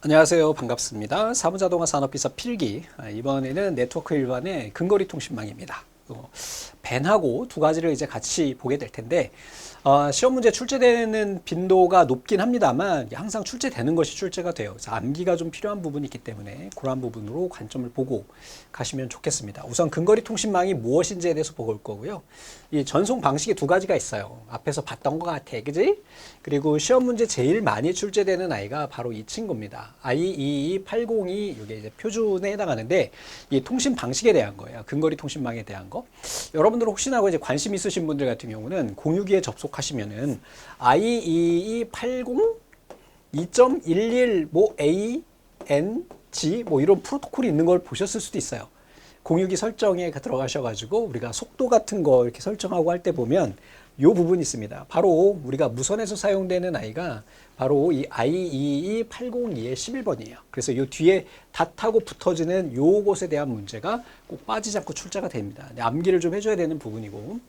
안녕하세요. 반갑습니다. 사무자동화 산업비서 필기. 이번에는 네트워크 일반의 근거리 통신망입니다. 벤하고 두 가지를 이제 같이 보게 될 텐데, 시험 문제 출제되는 빈도가 높긴 합니다만 항상 출제되는 것이 출제가 돼요. 그래서 암기가 좀 필요한 부분이 있기 때문에 그러한 부분으로 관점을 보고 가시면 좋겠습니다. 우선 근거리 통신망이 무엇인지에 대해서 볼 거고요. 이 전송 방식이 두 가지가 있어요. 앞에서 봤던 것 같아, 그지? 그리고 시험 문제 제일 많이 출제되는 아이가 바로 이 친구입니다. IEEE802, 이게 이제 표준에 해당하는데 이 통신 방식에 대한 거예요. 근거리 통신망에 대한 거. 여러분들 혹시나 이제 관심 있으신 분들 같은 경우는 공유기에 접속하시면은 IEEE80 2.11 뭐 ANG 뭐 이런 프로토콜이 있는 걸 보셨을 수도 있어요. 공유기 설정에 들어가셔가지고 우리가 속도 같은 거 이렇게 설정하고 할 때 보면 이 부분이 있습니다. 바로 우리가 무선에서 사용되는 아이가 바로 이 IEEE802의 11번이에요. 그래서 이 뒤에 닷하고 붙어지는 요것에 대한 문제가 꼭 빠지지 않고 출제가 됩니다. 암기를 좀 해줘야 되는 부분이고.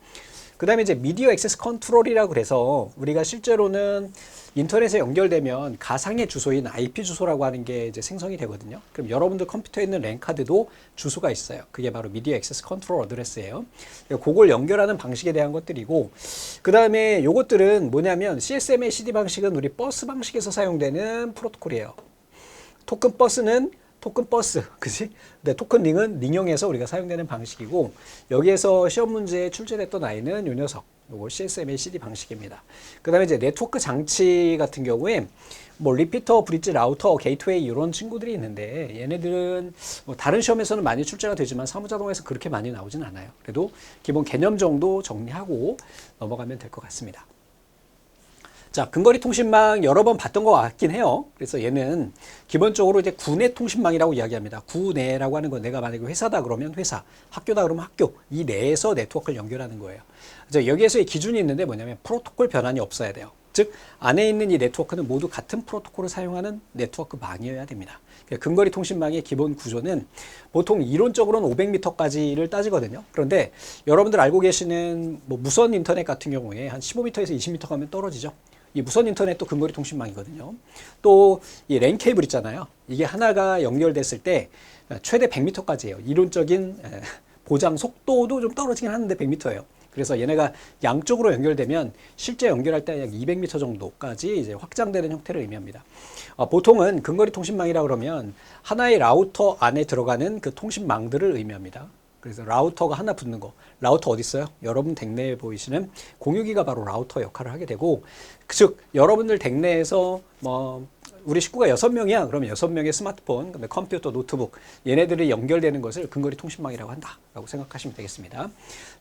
그 다음에 이제 미디어 액세스 컨트롤이라고 그래서 우리가 실제로는 인터넷에 연결되면 가상의 주소인 IP 주소라고 하는 게 이제 생성이 되거든요. 그럼 여러분들 컴퓨터에 있는 랜 카드도 주소가 있어요. 그게 바로 미디어 액세스 컨트롤 어드레스예요. 그걸 연결하는 방식에 대한 것들이고, 그 다음에 요것들은 뭐냐면 CSMA CD 방식은 우리 버스 방식에서 사용되는 프로토콜이에요. 토큰 버스는 토큰 버스, 그치? 근데 토큰 링은 링형에서 우리가 사용되는 방식이고, 여기에서 시험 문제에 출제됐던 아이는 요 녀석, 요거 CSMA CD 방식입니다. 그 다음에 이제 네트워크 장치 같은 경우에 뭐 리피터, 브릿지, 라우터, 게이트웨이 이런 친구들이 있는데 얘네들은 뭐 다른 시험에서는 많이 출제가 되지만 사무자동에서 그렇게 많이 나오진 않아요. 그래도 기본 개념 정도 정리하고 넘어가면 될 것 같습니다. 자, 근거리 통신망 여러 번 봤던 것 같긴 해요. 그래서 얘는 기본적으로 이제 구내 통신망이라고 이야기합니다. 구내라고 하는 건 내가 만약에 회사다 그러면 회사, 학교다 그러면 학교, 이 내에서 네트워크를 연결하는 거예요. 그래서 여기에서의 기준이 있는데 뭐냐면 프로토콜 변환이 없어야 돼요. 즉 안에 있는 이 네트워크는 모두 같은 프로토콜을 사용하는 네트워크망이어야 됩니다. 근거리 통신망의 기본 구조는 보통 이론적으로는 500m까지를 따지거든요. 그런데 여러분들 알고 계시는 뭐 무선 인터넷 같은 경우에 한 15m에서 20m 가면 떨어지죠. 이 무선 인터넷도 근거리 통신망이거든요. 또 이 랜 케이블 있잖아요. 이게 하나가 연결됐을 때 최대 100m까지예요. 이론적인 보장 속도도 좀 떨어지긴 하는데 100m예요. 그래서 얘네가 양쪽으로 연결되면 실제 연결할 때 약 200m 정도까지 이제 확장되는 형태를 의미합니다. 보통은 근거리 통신망이라 그러면 하나의 라우터 안에 들어가는 그 통신망들을 의미합니다. 그래서 라우터가 하나 붙는 거. 라우터 어디 있어요? 여러분 댁내에 보이시는 공유기가 바로 라우터 역할을 하게 되고, 즉 여러분들 댁내에서 뭐 우리 식구가 6명이야. 그러면 6명의 스마트폰, 그다음에 컴퓨터, 노트북 얘네들이 연결되는 것을 근거리 통신망이라고 한다라고 생각하시면 되겠습니다.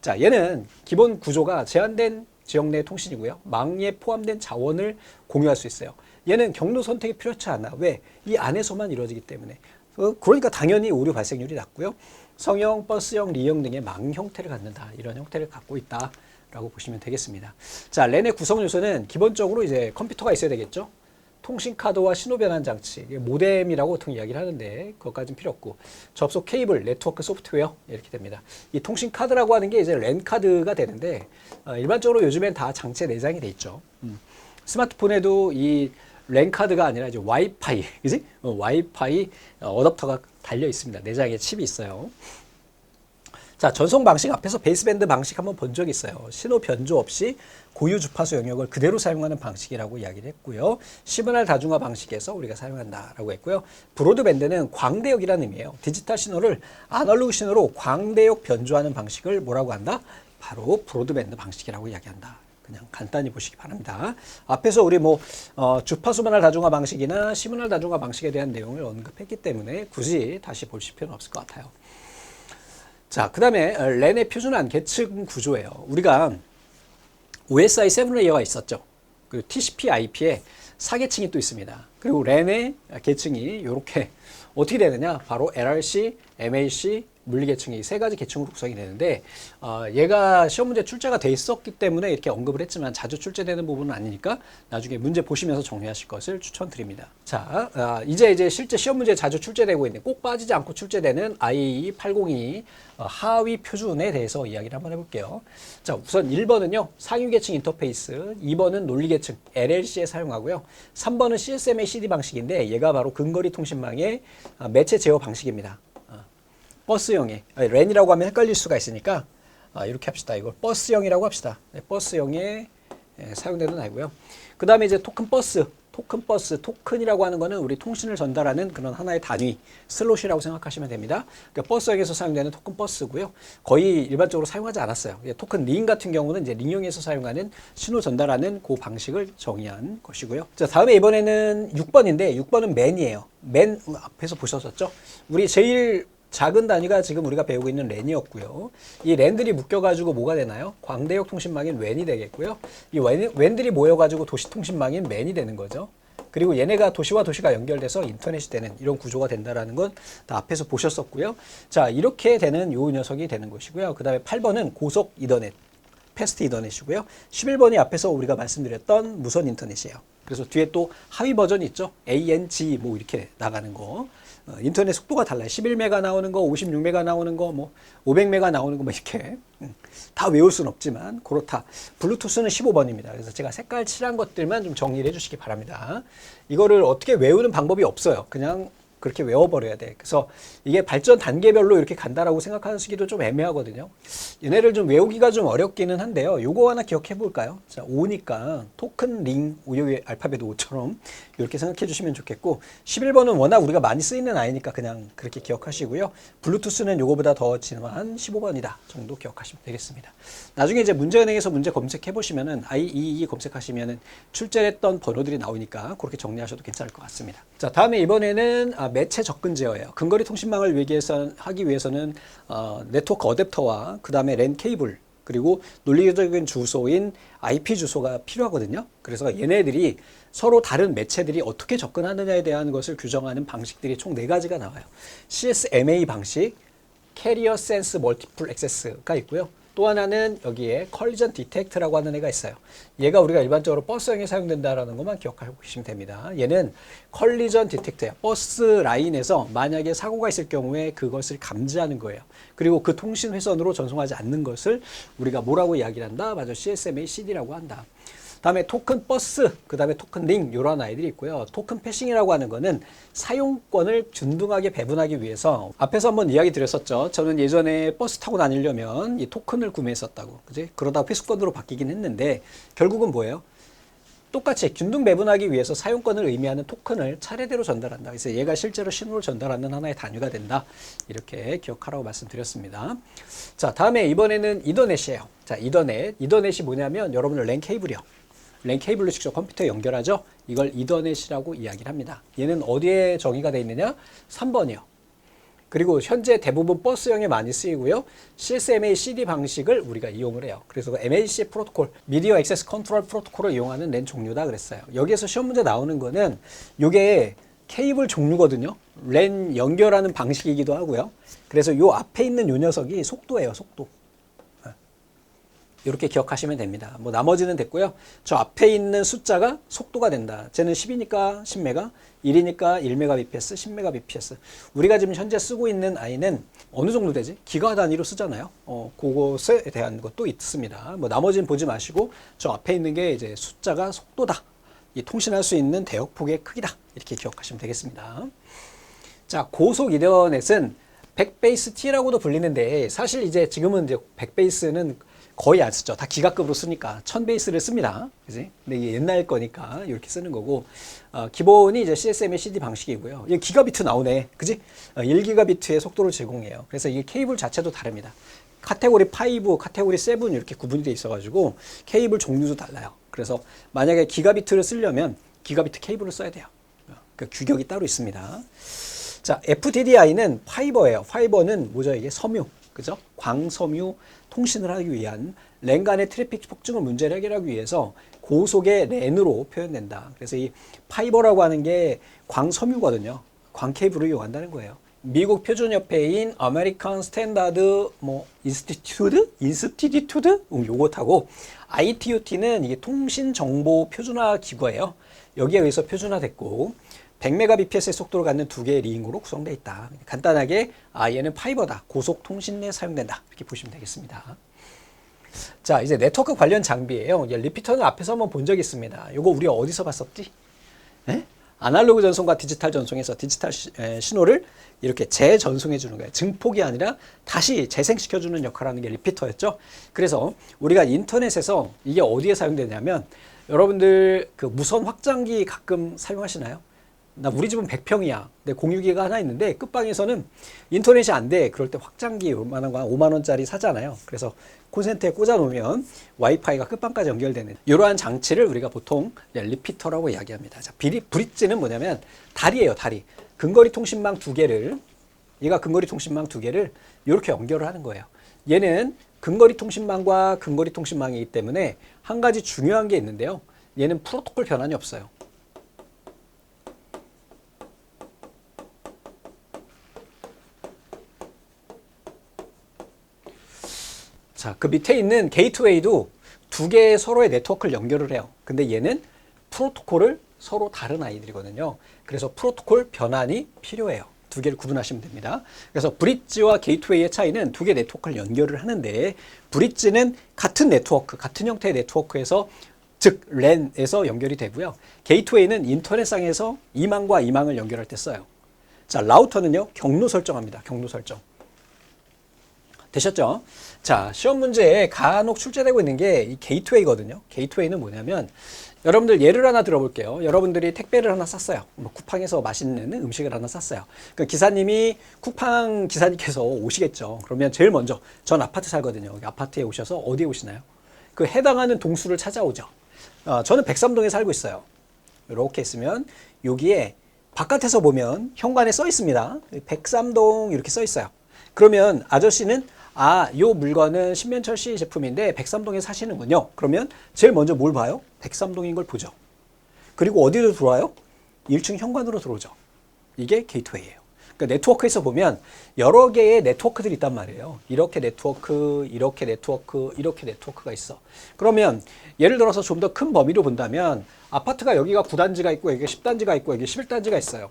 자, 얘는 기본 구조가 제한된 지역 내 통신이고요. 망에 포함된 자원을 공유할 수 있어요. 얘는 경로 선택이 필요치 않아. 왜? 이 안에서만 이루어지기 때문에. 그러니까 당연히 오류 발생률이 낮고요. 성형, 버스형, 리형 등의 망 형태를 갖는다. 이런 형태를 갖고 있다라고 보시면 되겠습니다. 자, 랜의 구성 요소는 기본적으로 이제 컴퓨터가 있어야 되겠죠. 통신 카드와 신호 변환 장치, 모뎀이라고 보통 이야기를 하는데 그것까지는 필요 없고, 접속 케이블, 네트워크 소프트웨어 이렇게 됩니다. 이 통신 카드라고 하는 게 이제 랜 카드가 되는데 일반적으로 요즘엔 다 장치에 내장이 돼 있죠. 스마트폰에도 이 랜 카드가 아니라 이제 와이파이, 그지? 와이파이 어댑터가 달려 있습니다. 내장에 칩이 있어요. 자, 전송 방식 앞에서 베이스밴드 방식 한번 본 적이 있어요. 신호 변조 없이 고유 주파수 영역을 그대로 사용하는 방식이라고 이야기를 했고요. 시그널 다중화 방식에서 우리가 사용한다라고 했고요. 브로드밴드는 광대역이라는 의미예요. 디지털 신호를 아날로그 신호로 광대역 변조하는 방식을 뭐라고 한다? 바로 브로드밴드 방식이라고 이야기한다. 그냥 간단히 보시기 바랍니다. 앞에서 우리 뭐 주파수 변화 다중화 방식이나 시그널 다중화 방식에 대한 내용을 언급했기 때문에 굳이 다시 보실 필요는 없을 것 같아요. 자, 그 다음에 랜의 표준화한 계층 구조예요. 우리가 OSI 7레이어가 있었죠. 그리고 TCP, IP에 4계층이 또 있습니다. 그리고 랜의 계층이 이렇게 어떻게 되느냐? 바로 LRC, MAC, 물리계층이 세 가지 계층으로 구성이 되는데 얘가 시험 문제 출제가 돼 있었기 때문에 이렇게 언급을 했지만 자주 출제되는 부분은 아니니까 나중에 문제 보시면서 정리하실 것을 추천드립니다. 자, 이제 실제 시험 문제에 자주 출제되고 있는 꼭 빠지지 않고 출제되는 IAE 802 하위 표준에 대해서 이야기를 한번 해볼게요. 자, 우선 1번은요 상위계층 인터페이스, 2번은 논리계층 LLC에 사용하고요, 3번은 CSMA CD 방식인데 얘가 바로 근거리 통신망의 매체 제어 방식입니다. 버스형의 랜이라고 하면 헷갈릴 수가 있으니까 이렇게 합시다. 이걸 버스형이라고 합시다. 네, 버스형에 사용되는 아이고요. 그 다음에 이제 토큰 버스, 토큰이라고 하는 거는 우리 통신을 전달하는 그런 하나의 단위, 슬롯이라고 생각하시면 됩니다. 그러니까 버스형에서 사용되는 토큰 버스고요. 거의 일반적으로 사용하지 않았어요. 토큰 링 같은 경우는 이제 링형에서 사용하는 신호 전달하는 그 방식을 정의한 것이고요. 자, 다음에 이번에는 6번인데 6번은 맨이에요. 맨 앞에서 보셨었죠? 우리 제일 작은 단위가 지금 우리가 배우고 있는 랜이었고요. 이 랜들이 묶여가지고 뭐가 되나요? 광대역 통신망인 웬이 되겠고요. 이 웬들이 모여가지고 도시통신망인 맨이 되는 거죠. 그리고 얘네가 도시와 도시가 연결돼서 인터넷이 되는 이런 구조가 된다라는 건 다 앞에서 보셨었고요. 자, 이렇게 되는 요 녀석이 되는 것이고요. 그 다음에 8번은 고속 이더넷, 패스트 이더넷이고요. 11번이 앞에서 우리가 말씀드렸던 무선 인터넷이에요. 그래서 뒤에 또 하위 버전이 있죠. ANG 뭐 이렇게 나가는 거. 인터넷 속도가 달라요. 11메가 나오는 거, 56메가 나오는 거, 뭐 500메가 나오는 거 뭐 이렇게 다 외울 수는 없지만 그렇다. 블루투스는 15번입니다. 그래서 제가 색깔 칠한 것들만 좀 정리를 해주시기 바랍니다. 이거를 어떻게 외우는 방법이 없어요. 그냥 그렇게 외워버려야 돼. 그래서 이게 발전 단계별로 이렇게 간다라고 생각하시기도 좀 애매하거든요. 얘네를 좀 외우기가 좀 어렵기는 한데요. 요거 하나 기억해 볼까요? 자, 5니까 토큰 링, 우유의 알파벳 5처럼 이렇게 생각해 주시면 좋겠고, 11번은 워낙 우리가 많이 쓰이는 아이니까 그냥 그렇게 기억하시고요. 블루투스는 요거보다 더 진한 15번이다 정도 기억하시면 되겠습니다. 나중에 이제 문제은행에서 문제 검색해 보시면은 IEE 검색하시면은 출제했던 번호들이 나오니까 그렇게 정리하셔도 괜찮을 것 같습니다. 자, 다음에 이번에는 매체 접근 제어예요. 근거리 통신망을 하기 위해서는 네트워크 어댑터와 그 다음에 랜 케이블, 그리고 논리적인 주소인 IP 주소가 필요하거든요. 그래서 얘네들이 서로 다른 매체들이 어떻게 접근하느냐에 대한 것을 규정하는 방식들이 총 4가지가 나와요. CSMA 방식, Carrier Sense Multiple Access가 있고요. 또 하나는 여기에 컬리전 디텍트라고 하는 애가 있어요. 얘가 우리가 일반적으로 버스형에 사용된다라는 것만 기억하고 계시면 됩니다. 얘는 컬리전 디텍트예요. 버스 라인에서 만약에 사고가 있을 경우에 그것을 감지하는 거예요. 그리고 그 통신 회선으로 전송하지 않는 것을 우리가 뭐라고 이야기를 한다? 맞아, CSMA CD라고 한다. 다음에 토큰 버스, 그 다음에 토큰 링, 이런 아이들이 있고요. 토큰 패싱이라고 하는 거는 사용권을 균등하게 배분하기 위해서, 앞에서 한번 이야기 드렸었죠. 저는 예전에 버스 타고 다니려면 이 토큰을 구매했었다고. 그지? 그러다 회수권으로 바뀌긴 했는데 결국은 뭐예요? 똑같이 균등 배분하기 위해서 사용권을 의미하는 토큰을 차례대로 전달한다. 그래서 얘가 실제로 신호를 전달하는 하나의 단위가 된다. 이렇게 기억하라고 말씀드렸습니다. 자, 다음에 이번에는 이더넷이에요. 자, 이더넷이 뭐냐면 여러분들 랜 케이블이요. 랜 케이블로 직접 컴퓨터에 연결하죠. 이걸 이더넷이라고 이야기를 합니다. 얘는 어디에 정의가 되어 있느냐? 3번이요. 그리고 현재 대부분 버스형에 많이 쓰이고요. CSMA CD 방식을 우리가 이용을 해요. 그래서 MAC 프로토콜, 미디어 액세스 컨트롤 프로토콜을 이용하는 랜 종류다 그랬어요. 여기에서 시험 문제 나오는 거는 이게 케이블 종류거든요. 랜 연결하는 방식이기도 하고요. 그래서 요 앞에 있는 요 녀석이 속도예요, 속도. 이렇게 기억하시면 됩니다. 뭐 나머지는 됐고요. 저 앞에 있는 숫자가 속도가 된다. 쟤는 10이니까 10메가, 1이니까 1메가bps, 10메가bps. 우리가 지금 현재 쓰고 있는 아이는 어느 정도 되지? 기가 단위로 쓰잖아요. 그것에 대한 것도 있습니다. 뭐 나머지는 보지 마시고 저 앞에 있는 게 이제 숫자가 속도다. 이 통신할 수 있는 대역폭의 크기다. 이렇게 기억하시면 되겠습니다. 자, 고속 이더넷은 100베이스 T라고도 불리는데 사실 이제 지금은 이제 100베이스는 거의 안 쓰죠. 다 기가급으로 쓰니까 1000베이스를 씁니다. 그지? 근데 이게 옛날 거니까 이렇게 쓰는 거고, 기본이 이제 CSMA CD 방식이고요. 이게 기가비트 나오네. 그지? 1기가비트의 속도를 제공해요. 그래서 이게 케이블 자체도 다릅니다. 카테고리 5, 카테고리 7 이렇게 구분이 돼 있어가지고 케이블 종류도 달라요. 그래서 만약에 기가비트를 쓰려면 기가비트 케이블을 써야 돼요. 그 규격이 따로 있습니다. 자, FDDI는 파이버예요. 파이버는 뭐죠? 이게 섬유. 그죠? 광섬유 통신을 하기 위한 랜 간의 트래픽 폭증을 문제를 해결하기 위해서 고속의 랜으로 표현된다. 그래서 이 파이버라고 하는 게 광섬유거든요. 광케이블을 이용한다는 거예요. 미국 표준협회인 아메리칸 스탠다드 뭐 인스티튜드 요것하고 ITU-T는 이게 통신정보 표준화 기구예요. 여기에 의해서 표준화됐고 100mbps의 속도를 갖는 두 개의 링으로 구성되어 있다. 간단하게 얘는 파이버다. 고속통신 내에 사용된다. 이렇게 보시면 되겠습니다. 자, 이제 네트워크 관련 장비예요. 리피터는 앞에서 한번 본 적이 있습니다. 이거 우리 어디서 봤었지? 에? 아날로그 전송과 디지털 전송에서 디지털 신호를 이렇게 재전송해 주는 거예요. 증폭이 아니라 다시 재생시켜주는 역할을 하는 게 리피터였죠. 그래서 우리가 인터넷에서 이게 어디에 사용되냐면 여러분들 그 무선 확장기 가끔 사용하시나요? 나 우리 집은 100평이야. 근데 공유기가 하나 있는데 끝방에서는 인터넷이 안 돼. 그럴 때 확장기 요만한 거 5만 원짜리 사잖아요. 그래서 콘센트에 꽂아 놓으면 와이파이가 끝방까지 연결되는 이러한 장치를 우리가 보통 리피터라고 이야기합니다. 자, 브릿지는 뭐냐면 다리예요, 다리. 근거리 통신망 두 개를 얘가 근거리 통신망 두 개를 이렇게 연결을 하는 거예요. 얘는 근거리 통신망과 근거리 통신망이기 때문에 한 가지 중요한 게 있는데요. 얘는 프로토콜 변환이 없어요. 자, 그 밑에 있는 게이트웨이도 두 개의 서로의 네트워크를 연결을 해요. 근데 얘는 프로토콜을 서로 다른 아이들이거든요. 그래서 프로토콜 변환이 필요해요. 두 개를 구분하시면 됩니다. 그래서 브릿지와 게이트웨이의 차이는 두 개 네트워크를 연결을 하는데 브릿지는 같은 네트워크, 같은 형태의 네트워크에서 즉 랜에서 연결이 되고요. 게이트웨이는 인터넷상에서 이망과 이망을 연결할 때 써요. 자, 라우터는요. 경로 설정합니다. 경로 설정. 되셨죠? 자, 시험 문제에 간혹 출제되고 있는 게 이 게이트웨이거든요. 게이트웨이는 뭐냐면 여러분들 예를 하나 들어볼게요. 여러분들이 택배를 하나 쌌어요. 뭐 쿠팡에서 맛있는 음식을 하나 쌌어요. 그 기사님이 쿠팡 기사님께서 오시겠죠. 그러면 제일 먼저 전 아파트 살거든요. 여기 아파트에 오셔서 어디에 오시나요? 그 해당하는 동수를 찾아오죠. 저는 백삼동에 살고 있어요. 이렇게 있으면 여기에 바깥에서 보면 현관에 써 있습니다. 백삼동 이렇게 써 있어요. 그러면 아저씨는 요 물건은 신면철 씨 제품인데 백삼동에 사시는군요. 그러면 제일 먼저 뭘 봐요? 백삼동인 걸 보죠. 그리고 어디로 들어와요? 1층 현관으로 들어오죠. 이게 게이트웨이예요. 그러니까 네트워크에서 보면 여러 개의 네트워크들이 있단 말이에요. 이렇게 네트워크, 이렇게 네트워크, 이렇게 네트워크가 있어. 그러면 예를 들어서 좀 더 큰 범위로 본다면 아파트가 여기가 9단지가 있고 여기가 10단지가 있고 여기 11단지가 있어요.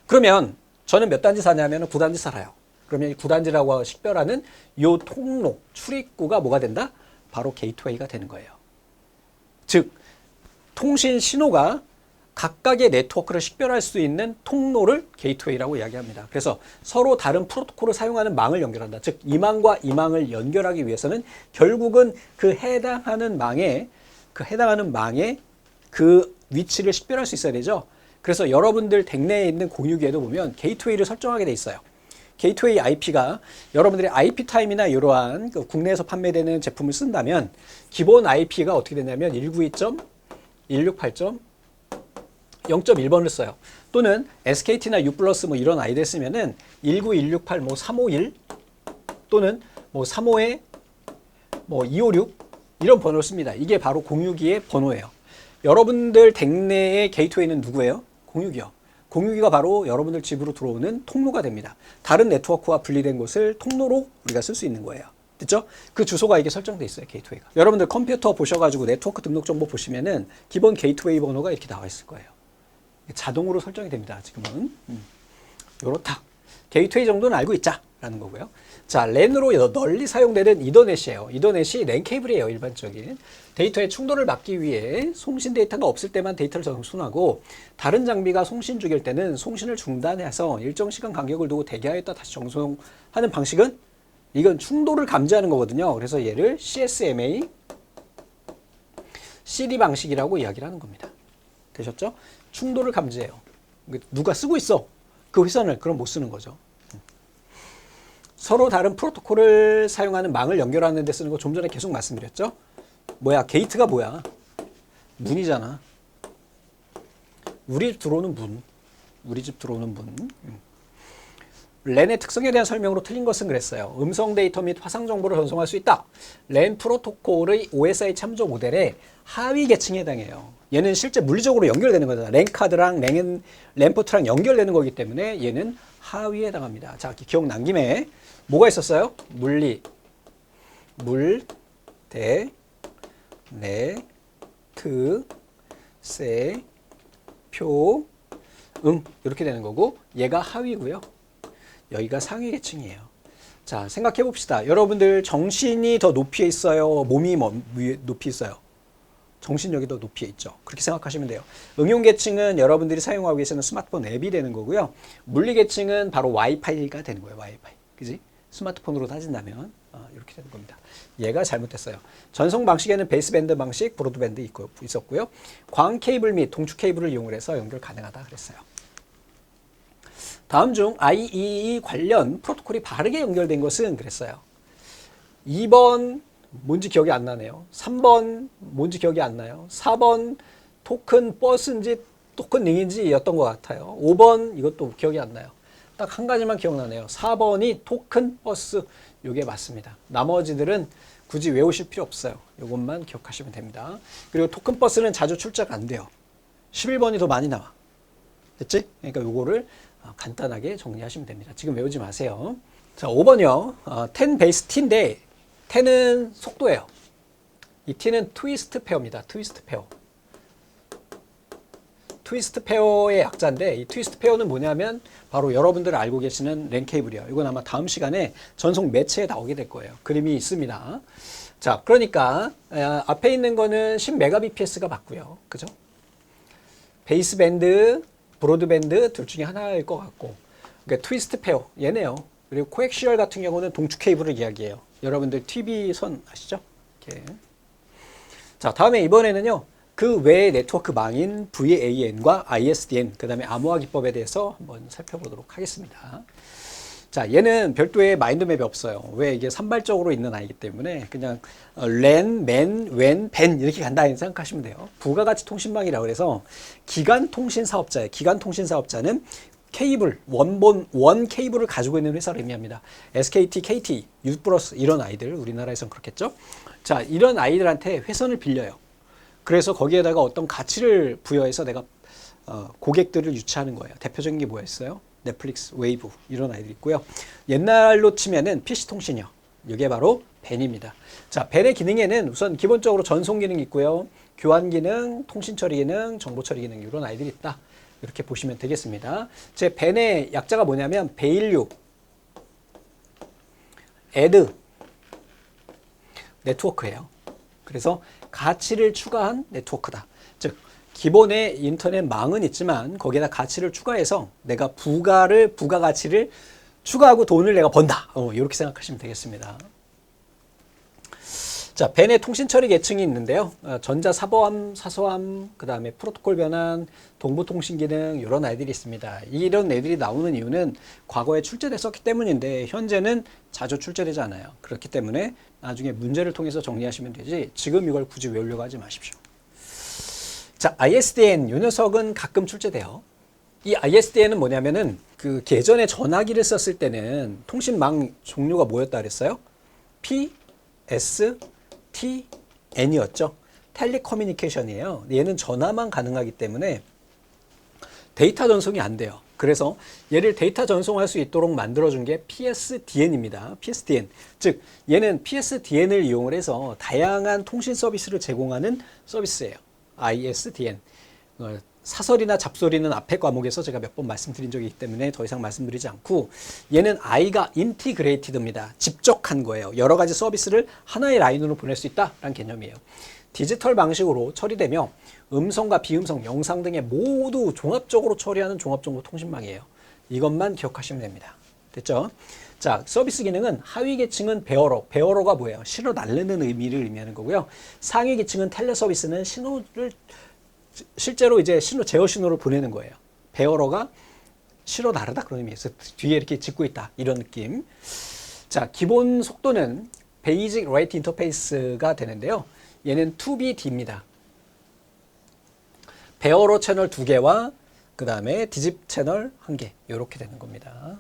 그러면 저는 몇 단지 사냐면 9단지 살아요. 그러면 이 9단지라고 식별하는 이 통로, 출입구가 뭐가 된다? 바로 게이트웨이가 되는 거예요. 즉, 통신 신호가 각각의 네트워크를 식별할 수 있는 통로를 게이트웨이라고 이야기합니다. 그래서 서로 다른 프로토콜을 사용하는 망을 연결한다. 즉, 이 망과 이 망을 연결하기 위해서는 결국은 그 해당하는 망의 그 위치를 식별할 수 있어야 되죠. 그래서 여러분들 댁내에 있는 공유기에도 보면 게이트웨이를 설정하게 돼 있어요. 게이트웨이 IP가 여러분들의 IP 타임이나 이러한 국내에서 판매되는 제품을 쓴다면 기본 IP가 어떻게 되냐면 192.168.0.1번을 써요. 또는 SKT나 U+ 뭐 이런 아이들 쓰면은 19168 뭐 351 또는 뭐 352 뭐 256 이런 번호를 씁니다. 이게 바로 공유기의 번호예요. 여러분들 댁내의 게이트웨이는 누구예요? 공유기요. 공유기가 바로 여러분들 집으로 들어오는 통로가 됩니다. 다른 네트워크와 분리된 곳을 통로로 우리가 쓸 수 있는 거예요. 됐죠? 그 주소가 이게 설정돼 있어요. 게이트웨이가. 여러분들 컴퓨터 보셔가지고 네트워크 등록 정보 보시면은 기본 게이트웨이 번호가 이렇게 나와 있을 거예요. 자동으로 설정이 됩니다. 지금은. 요렇다. 게이트웨이 정도는 알고 있자라는 거고요. 자, 랜으로 널리 사용되는 이더넷이에요. 이더넷이 랜 케이블이에요. 일반적인. 데이터의 충돌을 막기 위해 송신 데이터가 없을 때만 데이터를 정순하고 다른 장비가 송신 중일 때는 송신을 중단해서 일정 시간 간격을 두고 대기하였다 다시 정송하는 방식은 이건 충돌을 감지하는 거거든요. 그래서 얘를 CSMA, CD 방식이라고 이야기를 하는 겁니다. 되셨죠? 충돌을 감지해요. 누가 쓰고 있어. 그 회선을 그럼 못 쓰는 거죠. 서로 다른 프로토콜을 사용하는 망을 연결하는 데 쓰는 거 좀 전에 계속 말씀드렸죠. 뭐야, 게이트가 뭐야? 문이잖아. 우리 집 들어오는 문. 우리 집 들어오는 문. 랜의 특성에 대한 설명으로 틀린 것은 그랬어요. 음성 데이터 및 화상 정보를 전송할 수 있다. 랜 프로토콜의 OSI 참조 모델의 하위 계층에 해당해요. 얘는 실제 물리적으로 연결되는 거잖아. 랜 카드랑 랜 포트랑 연결되는 거기 때문에 얘는 하위에 해당합니다. 자, 기억난 김에 뭐가 있었어요? 물리, 물, 대, 네, 트, 세, 표, 이렇게 되는 거고 얘가 하위고요. 여기가 상위 계층이에요. 자, 생각해 봅시다. 여러분들 정신이 더 높이에 있어요? 몸이 높이 있어요? 정신력이 더 높이에 있죠. 그렇게 생각하시면 돼요. 응용 계층은 여러분들이 사용하고 계시는 스마트폰 앱이 되는 거고요. 물리 계층은 바로 와이파이가 되는 거예요. 와이파이. 그지? 스마트폰으로 따진다면 이렇게 되는 겁니다. 얘가 잘못됐어요. 전송 방식에는 베이스밴드 방식, 브로드밴드 있었고요. 광 케이블 및 동축 케이블을 이용을 해서 연결 가능하다 그랬어요. 다음 중 IEEE 관련 프로토콜이 바르게 연결된 것은 그랬어요. 2번 뭔지 기억이 안 나네요. 3번 뭔지 기억이 안 나요. 4번 토큰 버스인지 토큰 링인지였던 것 같아요. 5번 이것도 기억이 안 나요. 딱 한 가지만 기억나네요. 4번이 토큰 버스, 이게 맞습니다. 나머지들은 굳이 외우실 필요 없어요. 이것만 기억하시면 됩니다. 그리고 토큰 버스는 자주 출제가 안 돼요. 11번이 더 많이 나와. 됐지? 그러니까 요거를 간단하게 정리하시면 됩니다. 지금 외우지 마세요. 자, 5번이요. 10 베이스 T인데 10은 속도예요. 이 T는 트위스트 페어입니다. 트위스트 페어. 트위스트 페어의 약자인데 이 트위스트 페어는 뭐냐면 바로 여러분들 알고 계시는 랜 케이블이에요. 이건 아마 다음 시간에 전송 매체에 나오게 될 거예요. 그림이 있습니다. 자, 그러니까 앞에 있는 거는 10Mbps가 맞고요. 그죠? 베이스밴드, 브로드밴드 둘 중에 하나일 것 같고, 그러니까 트위스트 페어 얘네요. 그리고 코엑시얼 같은 경우는 동축 케이블을 이야기해요. 여러분들 TV 선 아시죠? 이렇게. 자, 다음에 이번에는요. 그 외의 네트워크 망인 VAN과 ISDN, 그 다음에 암호화 기법에 대해서 한번 살펴보도록 하겠습니다. 자, 얘는 별도의 마인드맵이 없어요. 왜? 이게 산발적으로 있는 아이기 때문에 그냥 랜, 맨, 웬, 벤 이렇게 간단히 생각하시면 돼요. 부가가치 통신망이라고 해서 기간 통신 사업자예요. 기간 통신 사업자는 케이블, 원 케이블을 가지고 있는 회사를 의미합니다. SKT, KT, 유플러스 이런 아이들, 우리나라에선 그렇겠죠. 자, 이런 아이들한테 회선을 빌려요. 그래서 거기에다가 어떤 가치를 부여해서 내가 고객들을 유치하는 거예요. 대표적인 게 뭐였어요? 넷플릭스, 웨이브 이런 아이들이 있고요. 옛날로 치면은 PC통신이요. 이게 바로 벤입니다. 자, 벤의 기능에는 우선 기본적으로 전송 기능이 있고요. 교환 기능, 통신 처리 기능, 정보 처리 기능 이런 아이들이 있다. 이렇게 보시면 되겠습니다. 제 벤의 약자가 뭐냐면 베일류, 애드, 네트워크예요. 그래서 가치를 추가한 네트워크다. 즉 기본의 인터넷 망은 있지만 거기에다 가치를 추가해서 내가 부가가치를 추가하고 돈을 내가 번다. 이렇게 생각하시면 되겠습니다. 자, 벤의 통신 처리 계층이 있는데요. 전자 사보함, 사소함, 그 다음에 프로토콜 변환, 동부 통신 기능 이런 아이들이 있습니다. 이런 애들이 나오는 이유는 과거에 출제됐었기 때문인데 현재는 자주 출제되지 않아요. 그렇기 때문에 나중에 문제를 통해서 정리하시면 되지 지금 이걸 굳이 외우려고 하지 마십시오. 자, ISDN 이 녀석은 가끔 출제돼요. 이 ISDN은 뭐냐면은 그 예전에 전화기를 썼을 때는 통신망 종류가 뭐였다 그랬어요? P, S, T, N이었죠. 텔레커뮤니케이션이에요. 얘는 전화만 가능하기 때문에 데이터 전송이 안 돼요. 그래서 얘를 데이터 전송할 수 있도록 만들어준 게 PSDN입니다. PSDN. 즉 얘는 PSDN을 이용을 해서 다양한 통신 서비스를 제공하는 서비스예요. ISDN. 사설이나 잡설이는 앞에 과목에서 제가 몇 번 말씀드린 적이 있기 때문에 더 이상 말씀드리지 않고 얘는 I가 인티그레이티드입니다. 집적한 거예요. 여러 가지 서비스를 하나의 라인으로 보낼 수 있다라는 개념이에요. 디지털 방식으로 처리되며 음성과 비음성, 영상 등의 모두 종합적으로 처리하는 종합정보통신망이에요. 이것만 기억하시면 됩니다. 됐죠? 자, 서비스 기능은 하위 계층은 베어러. 베어러가 뭐예요? 신호 날리는 의미를 의미하는 거고요. 상위 계층은 텔레서비스는 신호를 실제로 이제 제어 신호를 보내는 거예요. 베어러가 실어 나르다 그런 의미에서 뒤에 이렇게 짚고 있다 이런 느낌. 자, 기본 속도는 베이직 레이트 인터페이스가 되는데요. 얘는 2BD입니다. 베어러 채널 2개와 그 다음에 디집 채널 1개 이렇게 되는 겁니다.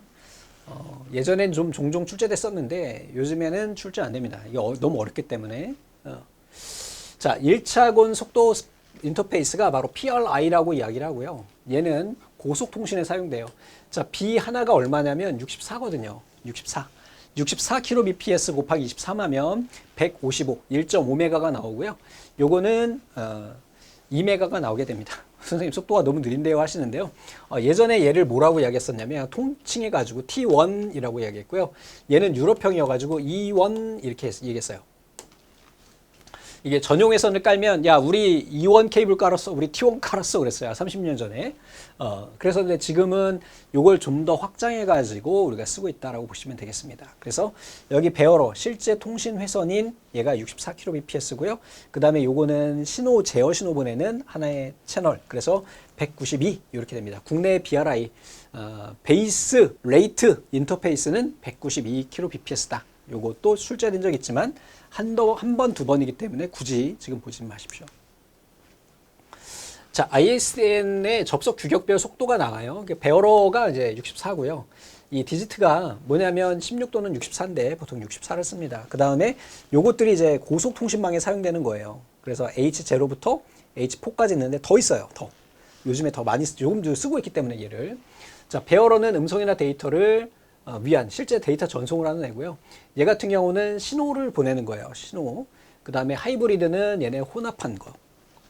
예전엔 좀 종종 출제됐었는데 요즘에는 출제 안 됩니다. 이게 너무 어렵기 때문에. 자, 1차곤 속도 인터페이스가 바로 PRI라고 이야기를 하고요. 얘는 고속통신에 사용돼요. 자, B 하나가 얼마냐면 64거든요. 64. 64kbps 곱하기 23하면 155, 1.5메가가 나오고요. 요거는 2메가가 나오게 됩니다. 선생님 속도가 너무 느린데요 하시는데요. 예전에 얘를 뭐라고 이야기했었냐면 통칭해가지고 T1이라고 이야기했고요. 얘는 유럽형이어가지고 E1 이렇게 얘기했어요. 이게 전용 회선을 깔면 야 우리 E1 케이블 깔았어 우리 T1 깔았어 그랬어요 30년 전에. 그래서 근데 지금은 요걸 좀 더 확장해 가지고 우리가 쓰고 있다라고 보시면 되겠습니다. 그래서 여기 베어러 실제 통신 회선인 얘가 64kbps고요. 그 다음에 요거는 신호 제어 신호 보내는 하나의 채널, 그래서 192 이렇게 됩니다. 국내 BRI 베이스 레이트 인터페이스는 192kbps다. 요것도 출제된 적 있지만 한 번, 두 번이기 때문에 굳이 지금 보지 마십시오. 자, ISDN의 접속 규격별 속도가 나와요. 베어러가 이제 64고요. 이 디지트가 뭐냐면 16도는 64인데 보통 64를 씁니다. 그 다음에 요것들이 이제 고속통신망에 사용되는 거예요. 그래서 H0부터 H4까지 있는데 더 있어요. 더. 요즘에 더 많이 요금도 쓰고 있기 때문에 얘를. 자, 베어러는 음성이나 데이터를 위한 실제 데이터 전송을 하는 애고요. 얘 같은 경우는 신호를 보내는 거예요. 신호. 그 다음에 하이브리드는 얘네 혼합한 거.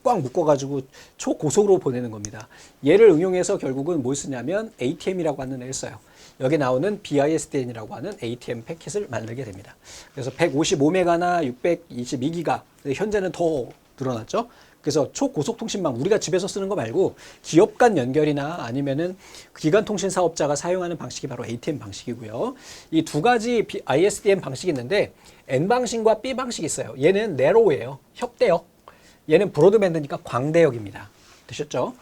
꽉 묶어가지고 초고속으로 보내는 겁니다. 얘를 응용해서 결국은 뭘 쓰냐면 ATM이라고 하는 애를 써요. 여기 나오는 BISDN이라고 하는 ATM 패킷을 만들게 됩니다. 그래서 155메가나 622기가, 현재는 더 늘어났죠. 그래서 초고속통신망, 우리가 집에서 쓰는 거 말고 기업 간 연결이나 아니면은 기관 통신 사업자가 사용하는 방식이 바로 ATM 방식이고요. 이 두 가지 ISDN 방식이 있는데 N 방식과 B 방식이 있어요. 얘는 내로우예요. 협대역. 얘는 브로드밴드니까 광대역입니다. 되셨죠?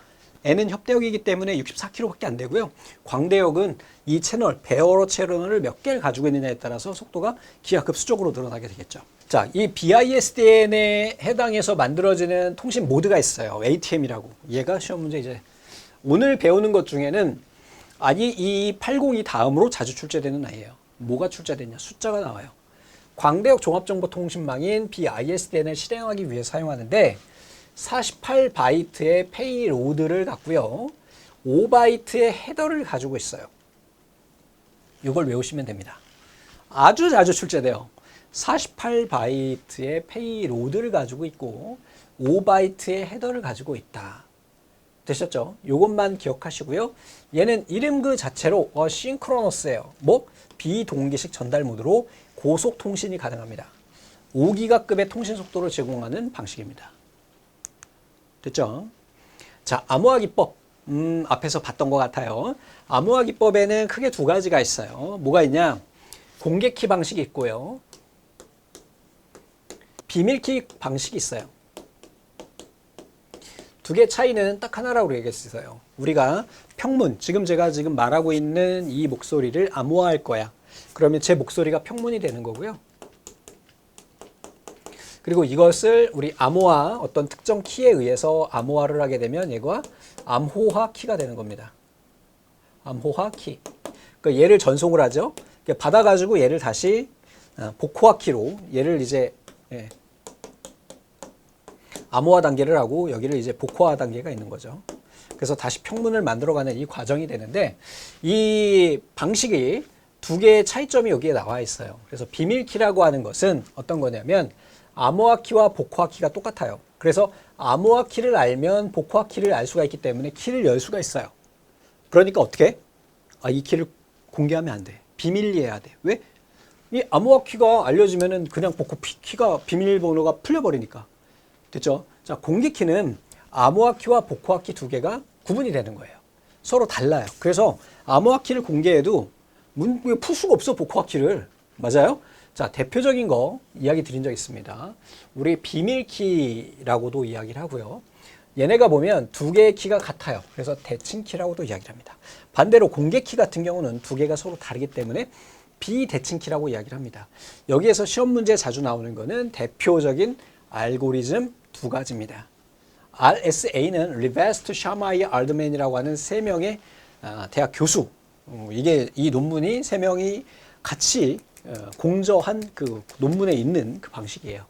N은 협대역이기 때문에 64km밖에 안 되고요. 광대역은 이 채널, 베어러 채널을 몇 개를 가지고 있느냐에 따라서 속도가 기하급수적으로 늘어나게 되겠죠. 자, 이 BISDN에 해당해서 만들어지는 통신 모드가 있어요. ATM이라고. 얘가 시험 문제 이제 오늘 배우는 것 중에는 이 802 다음으로 자주 출제되는 아이예요. 뭐가 출제되냐? 숫자가 나와요. 광대역 종합정보통신망인 BISDN을 실행하기 위해 사용하는데 48바이트의 페이로드를 갖고요. 5바이트의 헤더를 가지고 있어요. 이걸 외우시면 됩니다. 아주 자주 출제돼요. 48바이트의 페이로드를 가지고 있고 5바이트의 헤더를 가지고 있다. 되셨죠? 이것만 기억하시고요. 얘는 이름 그 자체로 싱크로너스예요. 뭐? 비동기식 전달 모드로 고속 통신이 가능합니다. 5기가급의 통신 속도를 제공하는 방식입니다. 됐죠? 자, 암호화 기법. 앞에서 봤던 것 같아요. 암호화 기법에는 크게 두 가지가 있어요. 뭐가 있냐? 공개키 방식이 있고요. 비밀키 방식이 있어요. 두 개 차이는 딱 하나라고 얘기했어요. 우리가 평문, 제가 지금 말하고 있는 이 목소리를 암호화할 거야. 그러면 제 목소리가 평문이 되는 거고요. 그리고 이것을 우리 암호화, 어떤 특정 키에 의해서 암호화를 하게 되면 얘가 암호화 키가 되는 겁니다. 암호화 키. 그러니까 얘를 전송을 하죠. 받아가지고 얘를 다시 복호화 키로 얘를 이제 암호화 단계를 하고 여기를 이제 복호화 단계가 있는 거죠. 그래서 다시 평문을 만들어가는 이 과정이 되는데 이 방식이 두 개의 차이점이 여기에 나와 있어요. 그래서 비밀키라고 하는 것은 어떤 거냐면 암호화 키와 복호화 키가 똑같아요. 그래서 암호화 키를 알면 복호화 키를 알 수가 있기 때문에 키를 열 수가 있어요. 그러니까 어떻게? 이 키를 공개하면 안 돼. 비밀리해야 돼. 왜? 이 암호화 키가 알려지면은 그냥 복호 키가 비밀번호가 풀려버리니까. 됐죠? 자, 공개 키는 암호화 키와 복호화 키 두 개가 구분이 되는 거예요. 서로 달라요. 그래서 암호화 키를 공개해도 풀 수가 없어, 복호화 키를. 맞아요? 자, 대표적인 거 이야기 드린 적 있습니다. 우리 비밀키라고도 이야기를 하고요. 얘네가 보면 두 개의 키가 같아요. 그래서 대칭키라고도 이야기를 합니다. 반대로 공개키 같은 경우는 두 개가 서로 다르기 때문에 비대칭키라고 이야기를 합니다. 여기에서 시험 문제에 자주 나오는 거는 대표적인 알고리즘 두 가지입니다. RSA는 리베스트 샤마이 알드맨이라고 하는 세 명의 대학 교수, 이게 이 논문이 세 명이 같이 공저한 그 논문에 있는 그 방식이에요.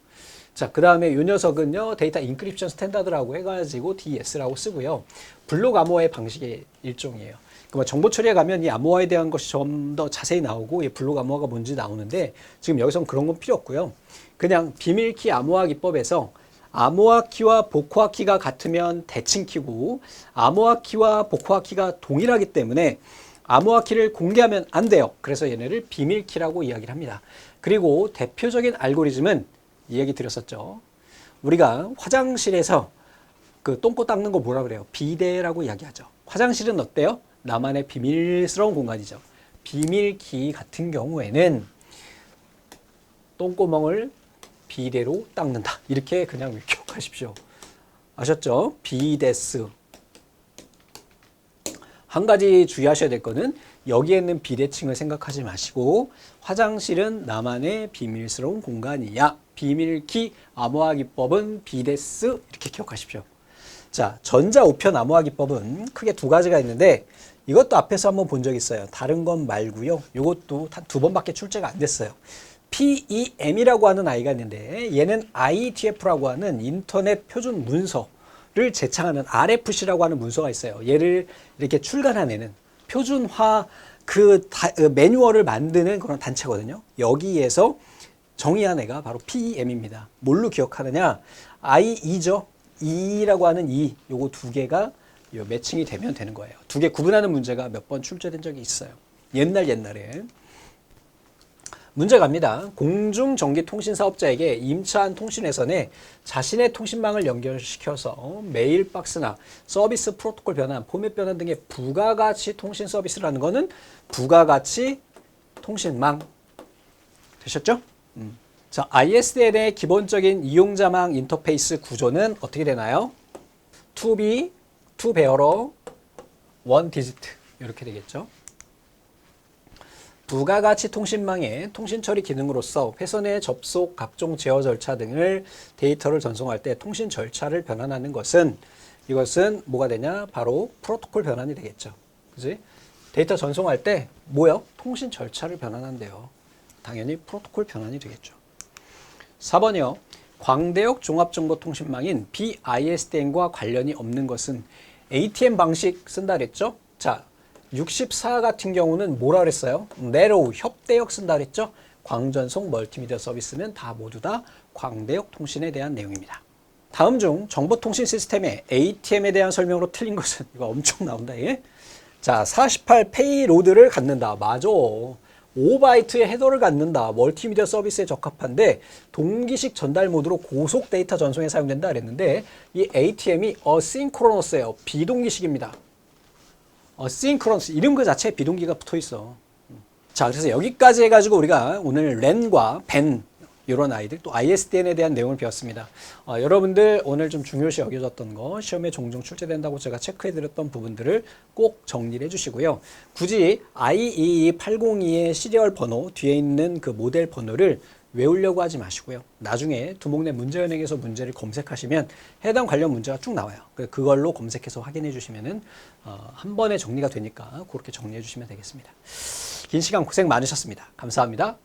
자, 그 다음에 이 녀석은요, 데이터 인크립션 스탠다드라고 해가지고 DS라고 쓰고요. 블록 암호화의 방식의 일종이에요. 그러니까 정보 처리에 가면 이 암호화에 대한 것이 좀 더 자세히 나오고, 이 블록 암호화가 뭔지 나오는데, 지금 여기서는 그런 건 필요 없고요. 그냥 비밀키 암호화 기법에서 암호화 키와 복호화 키가 같으면 대칭 키고, 암호화 키와 복호화 키가 동일하기 때문에 암호화 키를 공개하면 안 돼요. 그래서 얘네를 비밀 키라고 이야기를 합니다. 그리고 대표적인 알고리즘은 이 얘기 드렸었죠. 우리가 화장실에서 그 똥꼬 닦는 거 뭐라 그래요? 비데라고 이야기하죠. 화장실은 어때요? 나만의 비밀스러운 공간이죠. 비밀키 같은 경우에는 똥구멍을 비데로 닦는다. 이렇게 그냥 기억하십시오. 아셨죠? 비데스. 한 가지 주의하셔야 될 거는 여기에 있는 비대칭을 생각하지 마시고 화장실은 나만의 비밀스러운 공간이야. 비밀키 암호화 기법은 비데스. 이렇게 기억하십시오. 자, 전자우편 암호화 기법은 크게 두 가지가 있는데 이것도 앞에서 한번 본 적 있어요. 다른 건 말고요. 이것도 단 두 번밖에 출제가 안 됐어요. PEM이라고 하는 아이가 있는데 얘는 IETF라고 하는 인터넷 표준 문서를 제창하는 RFC라고 하는 문서가 있어요. 얘를 이렇게 출간해내는 표준화 매뉴얼을 만드는 그런 단체거든요. 여기에서 정의한 애가 바로 PEM입니다. 뭘로 기억하느냐? IE죠. E라고 하는 E, 요거 두 개가 요 매칭이 되면 되는 거예요. 두 개 구분하는 문제가 몇 번 출제된 적이 있어요. 옛날에. 문제 갑니다. 공중전기통신사업자에게 임차한 통신회선에 자신의 통신망을 연결시켜서 메일박스나 서비스 프로토콜 변환, 포맷 변환 등의 부가가치 통신 서비스라는 거는 부가가치 통신망. 되셨죠? 자, ISDN의 기본적인 이용자망 인터페이스 구조는 어떻게 되나요? To be, to bearer, one digit 이렇게 되겠죠. 부가가치 통신망의 통신 처리 기능으로서 회선의 접속, 각종 제어 절차 등을 데이터를 전송할 때 통신 절차를 변환하는 것은 이것은 뭐가 되냐? 바로 프로토콜 변환이 되겠죠. 그지? 데이터 전송할 때 뭐요? 통신 절차를 변환한대요. 당연히 프로토콜 변환이 되겠죠. 4번이요. 광대역 종합정보통신망인 BISDN과 관련이 없는 것은 ATM 방식 쓴다 그랬죠? 자, 64 같은 경우는 뭐라 그랬어요? 내로우 협대역 쓴다 그랬죠? 광전송 멀티미디어 서비스는 다 모두 다 광대역 통신에 대한 내용입니다. 다음 중 정보통신 시스템의 ATM에 대한 설명으로 틀린 것은 이거 엄청 나온다. 예? 자, 48 페이로드를 갖는다. 맞아. 5바이트의 헤더를 갖는다. 멀티미디어 서비스에 적합한데 동기식 전달 모드로 고속 데이터 전송에 사용된다 그랬는데 이 ATM이 어싱크로너스예요. 비동기식입니다. 어싱크로너스 이름 그 자체에 비동기가 붙어 있어. 자, 그래서 여기까지 해가지고 우리가 오늘 랜과 벤 이런 아이들 또 ISDN에 대한 내용을 배웠습니다. 여러분들 오늘 좀 중요시 여겨졌던 거 시험에 종종 출제된다고 제가 체크해드렸던 부분들을 꼭 정리를 해주시고요. 굳이 IEE802의 시리얼 번호 뒤에 있는 그 모델 번호를 외우려고 하지 마시고요. 나중에 두목내 문제은행에서 문제를 검색하시면 해당 관련 문제가 쭉 나와요. 그걸로 검색해서 확인해 주시면은 한 번에 정리가 되니까 그렇게 정리해 주시면 되겠습니다. 긴 시간 고생 많으셨습니다. 감사합니다.